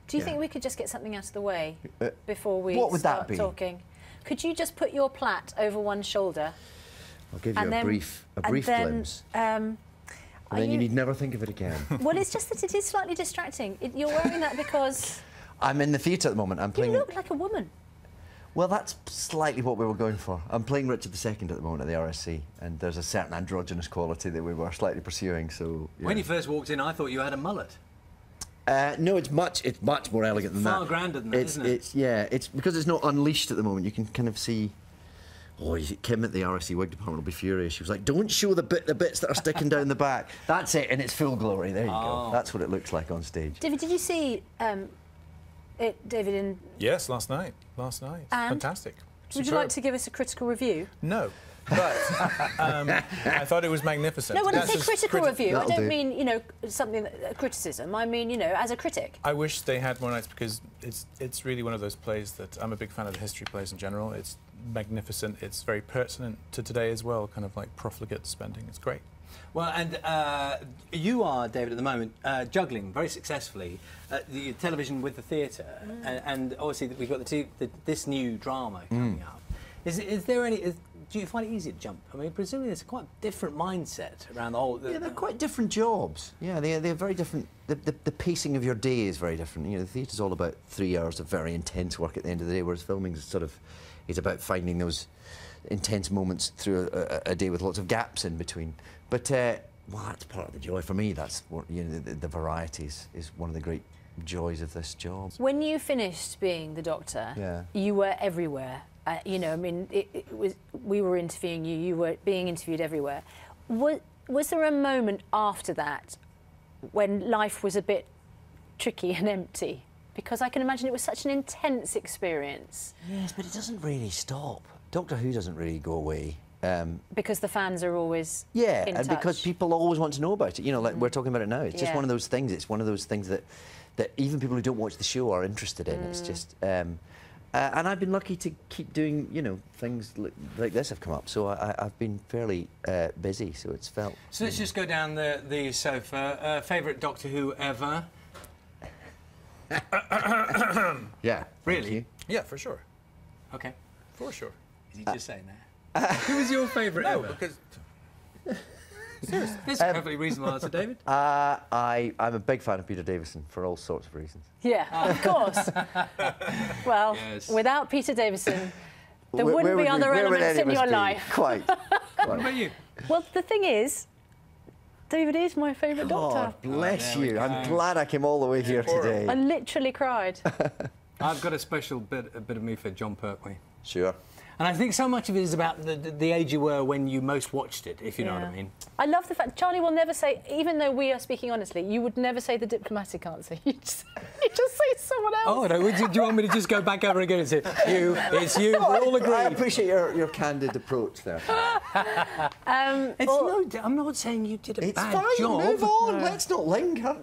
Do you think we could just get something out of the way before we what would start that be? talking? Could you just put your plait over one shoulder? I'll give you a brief glimpse. And then you need never think of it again. Well, it's just that it is slightly distracting. You're wearing that because... I'm in the theatre at the moment. I'm playing... You look like a woman. Well, that's slightly what we were going for. I'm playing Richard II at the moment at the RSC, and there's a certain androgynous quality that we were slightly pursuing, so... Yeah. When you first walked in, I thought you had a mullet. No, it's much more elegant than that. Far grander than that, isn't it? It's because it's not unleashed at the moment. You can kind of see... Oh, Kim at the RSC wig department will be furious. She was like, don't show the bits that are sticking down the back. That's it, in its full glory. There you go. That's what it looks like on stage. David, did you see David in... Yes, last night. Fantastic. Would you like to give us a critical review? No. But I thought it was magnificent. No, when I say critical review, I don't mean, you know, something criticism. I mean, you know, as a critic. I wish they had more nights because it's really one of those plays that I'm a big fan of the history plays in general. It's magnificent. It's very pertinent to today as well, kind of like profligate spending. It's great. Well, and you are, David, at the moment, juggling very successfully the television with the theatre, and obviously we've got this new drama coming up. Is there any... Do you find it easy to jump? I mean, presumably there's a quite different mindset around the whole... Yeah, they're quite different jobs. Yeah, they're very different. The pacing of your day is very different. You know, the theatre's all about 3 hours of very intense work at the end of the day, whereas filming is sort of... It's about finding those intense moments through a day with lots of gaps in between. But, well, that's part of the joy for me. That's what, you know, the variety is one of the great joys of this job. When you finished being the Doctor, you were everywhere. You know, I mean, we were interviewing you, you were being interviewed everywhere. Was there a moment after that when life was a bit tricky and empty? Because I can imagine it was such an intense experience. Yes, but it doesn't really stop. Doctor Who doesn't really go away. Because the fans are always in touch. Because people always want to know about it. You know, like we're talking about it now. It's just one of those things. It's one of those things that even people who don't watch the show are interested in. It's just... and I've been lucky to keep doing, you know, things like this have come up. So I've been fairly busy, so it's felt... So let's just go down the sofa. Favourite Doctor Who ever? Yeah. Really? Yeah, for sure. OK. For sure. Is he just saying that? Who was your favourite ever? Because... Seriously. That's a perfectly reasonable answer, David. I'm a big fan of Peter Davison for all sorts of reasons. Yeah, of course. Well, without Peter Davison, there wouldn't be other elements in your life. Quite. What about you? Well, the thing is, David is my favourite Doctor. Bless you. I'm glad I came all the way here today. I literally cried. I've got a special bit of me for John Pertwee. Sure. And I think so much of it is about the age you were when you most watched it, if you know what I mean. I love the fact Charlie will never say, even though we are speaking honestly, you would never say the diplomatic answer. You just say someone else. Oh, no. Do you want me to just go back over again and say, it's you, we're all agreed? I appreciate your candid approach there. I'm not saying you did a bad job. It's fine, move on, let's not linger.